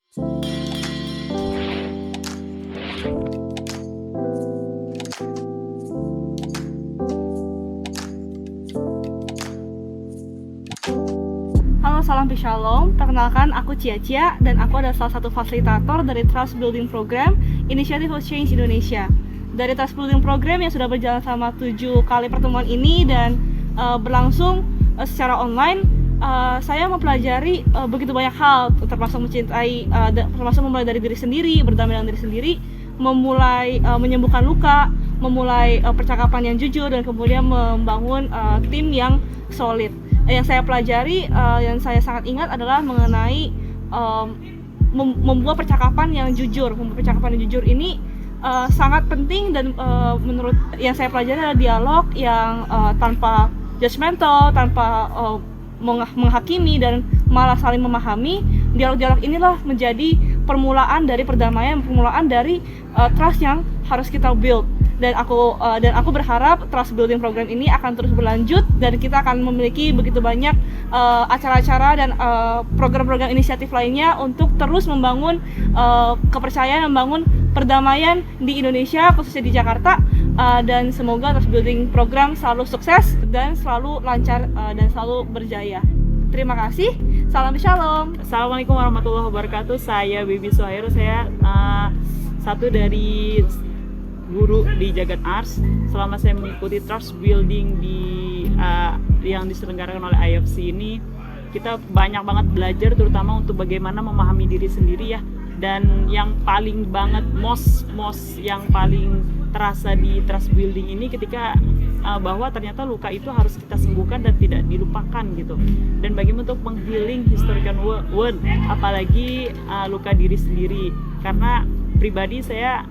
Halo, salam Shalom. Perkenalkan, aku Cia dan aku adalah salah satu fasilitator dari Trust Building Program Initiative for Change Indonesia. Dari Trust Building Program yang sudah berjalan selama 7 kali pertemuan ini dan berlangsung secara online, saya mempelajari begitu banyak hal, termasuk memulai dari diri sendiri, berdamai dengan diri sendiri, memulai menyembuhkan luka, memulai percakapan yang jujur, dan kemudian membangun tim yang solid. Yang saya pelajari, yang saya sangat ingat adalah mengenai membuat percakapan yang jujur. Membuat percakapan yang jujur ini sangat penting, dan menurut yang saya pelajari adalah dialog yang tanpa judgmental, tanpa menghakimi, dan malah saling memahami. Dialog-dialog inilah menjadi permulaan dari perdamaian, permulaan dari trust yang harus kita build. Dan aku berharap Trust Building Program ini akan terus berlanjut, dan kita akan memiliki begitu banyak acara-acara dan program-program inisiatif lainnya untuk terus membangun kepercayaan, membangun perdamaian di Indonesia, khususnya di Jakarta, dan semoga Trust Building Program selalu sukses dan selalu lancar dan selalu berjaya. Terima kasih. Salam Shalom. Assalamualaikum warahmatullahi wabarakatuh. Saya Baby Suhair. Saya satu dari guru di Jagat Arts. Selama saya mengikuti Trust Building yang diselenggarakan oleh IFC ini, kita banyak banget belajar, terutama untuk bagaimana memahami diri sendiri ya. Dan yang paling banget most yang paling terasa di Trust Building ini ketika bahwa ternyata luka itu harus kita sembuhkan dan tidak dilupakan gitu. Dan bagaimana untuk menghealing historical wound, apalagi luka diri sendiri. Karena pribadi saya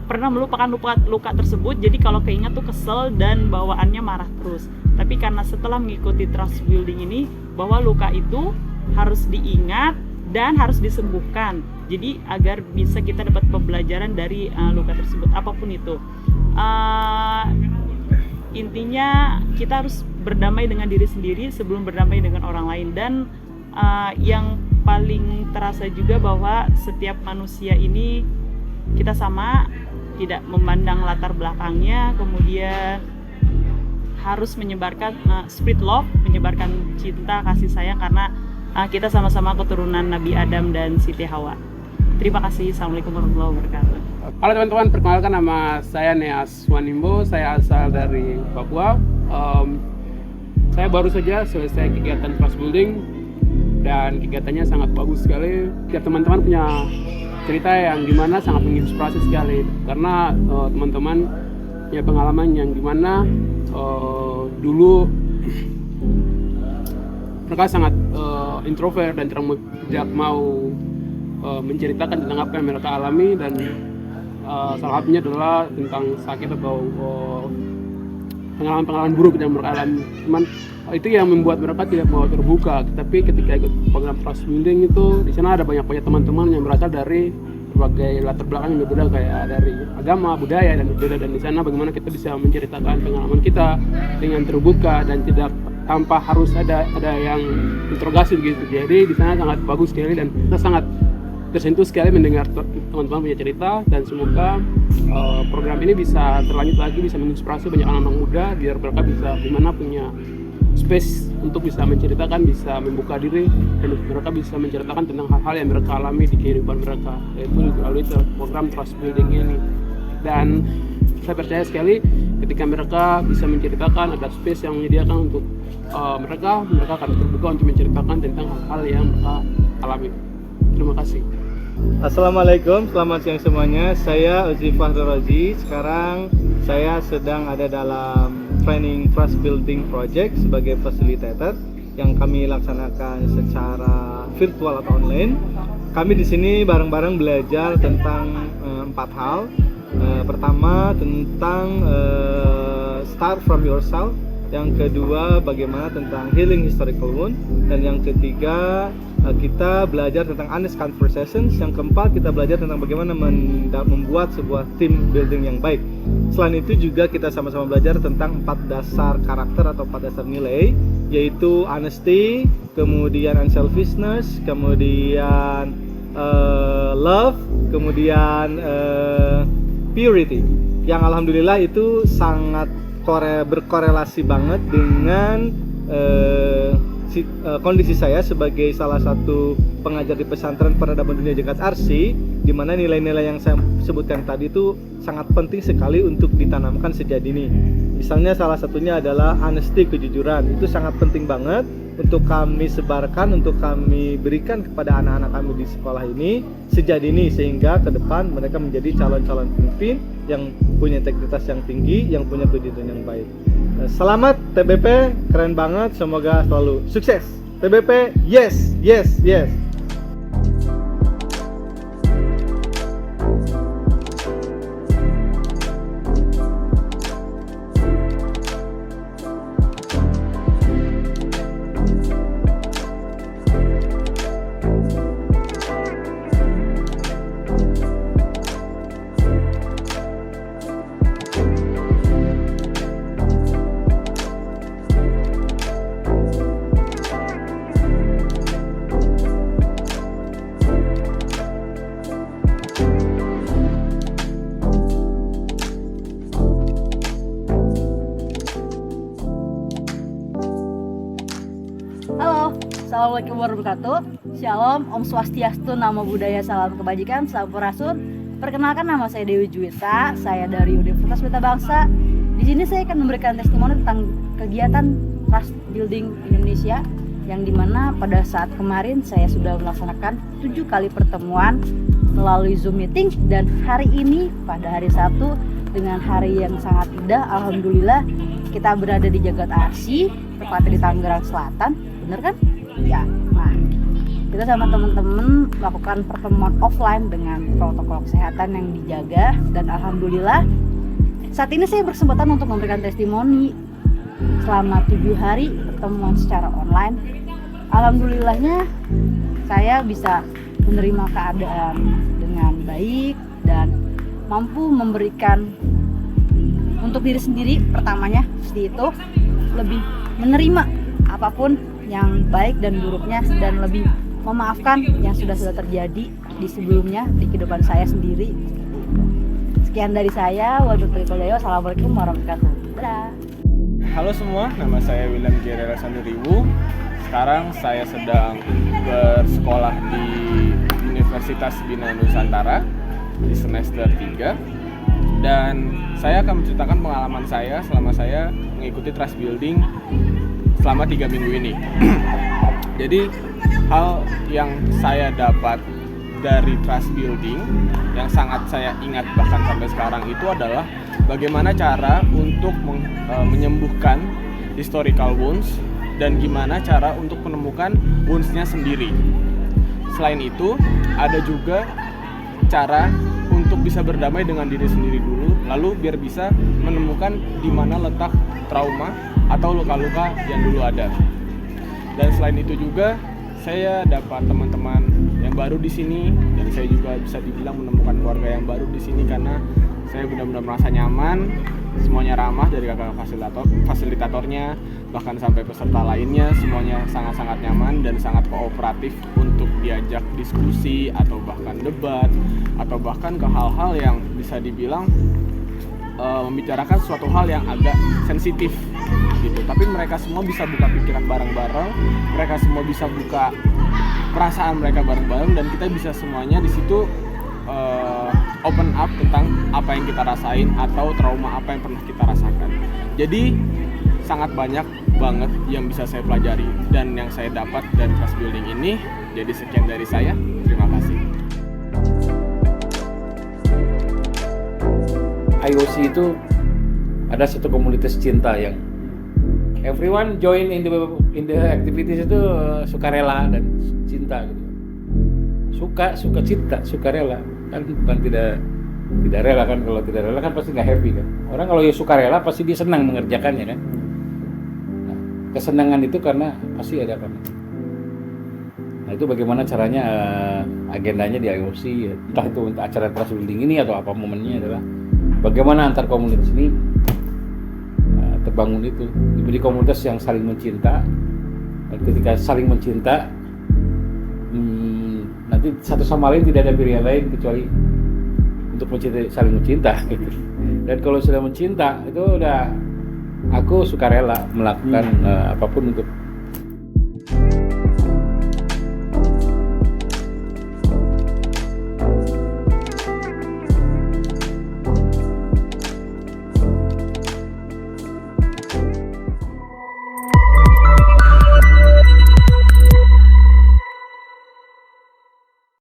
pernah melupakan luka tersebut, jadi kalau keingat tuh kesel dan bawaannya marah terus. Tapi karena setelah mengikuti Trust Building ini, bahwa luka itu harus diingat dan harus disembuhkan, jadi agar bisa kita dapat pembelajaran dari luka tersebut, apapun itu. Intinya kita harus berdamai dengan diri sendiri sebelum berdamai dengan orang lain. Dan yang paling terasa juga bahwa setiap manusia ini kita sama, tidak memandang latar belakangnya, kemudian harus menyebarkan spirit love, menyebarkan cinta, kasih sayang, karena kita sama-sama keturunan Nabi Adam dan Siti Hawa. Terima kasih. Assalamualaikum warahmatullahi wabarakatuh. Halo teman-teman, perkenalkan nama saya Neas Wanimbo, saya asal dari Papua. Saya baru saja selesai kegiatan Trust Building dan kegiatannya sangat bagus sekali. Tiap teman-teman punya cerita yang dimana sangat menginspirasi sekali, karena teman-teman punya pengalaman yang dimana dulu mereka sangat introvert dan tidak mau menceritakan tentang apa yang mereka alami, dan salah satunya adalah tentang sakit atau pengalaman-pengalaman buruk yang mereka alami. Cuman itu yang membuat mereka tidak mau terbuka. Tapi ketika ikut program Trust Building itu, di sana ada banyak teman-teman yang berasal dari berbagai latar belakang yang berbeda, kayak dari agama, budaya, dan berbeda. Dan di sana bagaimana kita bisa menceritakan pengalaman kita dengan terbuka dan tidak tanpa harus ada yang interogasi gitu. Jadi di sana sangat bagus sekali, dan kita sangat tersentuh sekali mendengar teman-teman punya cerita. Dan semoga program ini bisa terlanjut lagi, bisa menginspirasi banyak anak-anak muda, biar mereka bisa dimana punya space untuk bisa menceritakan, bisa membuka diri, dan mereka bisa menceritakan tentang hal-hal yang mereka alami di kehidupan mereka, yaitu melalui program Trust Building ini. Dan saya percaya sekali ketika mereka bisa menceritakan, ada space yang menyediakan untuk mereka akan terbuka untuk menceritakan tentang hal-hal yang mereka alami. Terima kasih. Assalamualaikum, selamat siang semuanya. Saya Uzi Fahrul Razi. Sekarang saya sedang ada dalam training Trust Building Project sebagai facilitator yang kami laksanakan secara virtual atau online. Kami di sini bareng-bareng belajar tentang 4 hal. Pertama tentang start from yourself. Yang kedua bagaimana tentang healing historical wound. Dan yang ketiga kita belajar tentang honest conversations. Yang keempat kita belajar tentang bagaimana membuat sebuah team building yang baik. Selain itu juga kita sama-sama belajar tentang 4 dasar karakter atau 4 dasar nilai, yaitu honesty, kemudian unselfishness, kemudian love, kemudian purity, yang alhamdulillah itu sangat berkorelasi banget dengan kondisi saya sebagai salah satu pengajar di pesantren peradaban dunia Jagat Arsi, di mana nilai-nilai yang saya sebutkan tadi itu sangat penting sekali untuk ditanamkan sejak dini. Misalnya salah satunya adalah honesty, kejujuran. Itu sangat penting banget untuk kami sebarkan, untuk kami berikan kepada anak-anak kami di sekolah ini sejak dini, sehingga ke depan mereka menjadi calon-calon pemimpin yang punya integritas yang tinggi, yang punya kejujuran yang baik. Selamat TBP, keren banget, semoga selalu sukses. TBP, yes, yes, yes. Halo, Assalamualaikum warahmatullahi wabarakatuh. Shalom, Om Swastiastu, Namo Buddhaya, Salam Kebajikan, Sampurasun. Perkenalkan, nama saya Dewi Juwita, saya dari Universitas Pelita Bangsa. Di sini saya akan memberikan testimoni tentang kegiatan Trust Building Indonesia, yang dimana pada saat kemarin saya sudah melaksanakan 7 kali pertemuan melalui Zoom meeting, dan hari ini pada hari Sabtu dengan hari yang sangat indah, alhamdulillah kita berada di Jagat Arsi, tepatnya di Tangerang Selatan. Bener kan? Ya. Nah, kita sama teman-teman melakukan pertemuan offline dengan protokol kesehatan yang dijaga, dan alhamdulillah saat ini saya berkesempatan untuk memberikan testimoni selama 7 hari pertemuan secara online. Alhamdulillahnya saya bisa menerima keadaan dengan baik dan mampu memberikan untuk diri sendiri, pertamanya seperti itu, lebih menerima apapun yang baik dan buruknya, dan lebih memaafkan yang sudah terjadi di sebelumnya di kehidupan saya sendiri. Sekian dari saya. Wassalamualaikum warahmatullahi wabarakatuh. Dadah. Halo semua, nama saya William J. Sanderiwu. Sekarang saya sedang bersekolah di Universitas Bina Nusantara di semester 3, dan saya akan menceritakan pengalaman saya selama saya mengikuti Trust Building selama 3 minggu ini. Jadi hal yang saya dapat dari Trust Building yang sangat saya ingat bahkan sampai sekarang itu adalah bagaimana cara untuk menyembuhkan historical wounds, dan gimana cara untuk menemukan wounds-nya sendiri. Selain itu, ada juga cara untuk bisa berdamai dengan diri sendiri dulu, lalu biar bisa menemukan di mana letak trauma atau luka-luka yang dulu ada. Dan selain itu juga saya dapat teman-teman yang baru di sini, dan saya juga bisa dibilang menemukan keluarga yang baru di sini karena saya benar-benar merasa nyaman, semuanya ramah dari kakak fasilitatornya, bahkan sampai peserta lainnya, semuanya sangat-sangat nyaman dan sangat kooperatif untuk diajak diskusi atau bahkan debat, atau bahkan ke hal-hal yang bisa dibilang membicarakan suatu hal yang agak sensitif gitu. Tapi mereka semua bisa buka pikiran bareng-bareng, mereka semua bisa buka perasaan mereka bareng-bareng, dan kita bisa semuanya di situ open up tentang apa yang kita rasain atau trauma apa yang pernah kita rasakan. Jadi sangat banyak banget yang bisa saya pelajari dan yang saya dapat dari Trust Building ini. Jadi sekian dari saya, terima kasih. IOC itu ada satu komunitas cinta yang everyone join in the activities itu sukarela dan cinta gitu. Suka cinta, sukarela kan, bukan tidak rela kan. Kalau tidak rela kan pasti nggak happy kan. Orang kalau sukarela pasti dia senang mengerjakannya kan. Nah, kesenangan itu karena pasti ada kan. Nah, itu bagaimana caranya, agendanya di IOC, entah itu untuk acara Trust Building ini atau apa momennya adalah bagaimana antar komunitas ini terbangun itu, diberi komunitas yang saling mencinta, dan ketika saling mencinta nanti satu sama lain tidak ada pilihan lain kecuali untuk mencintai, saling mencinta gitu. Dan kalau sudah mencinta itu udah aku suka rela melakukan apapun untuk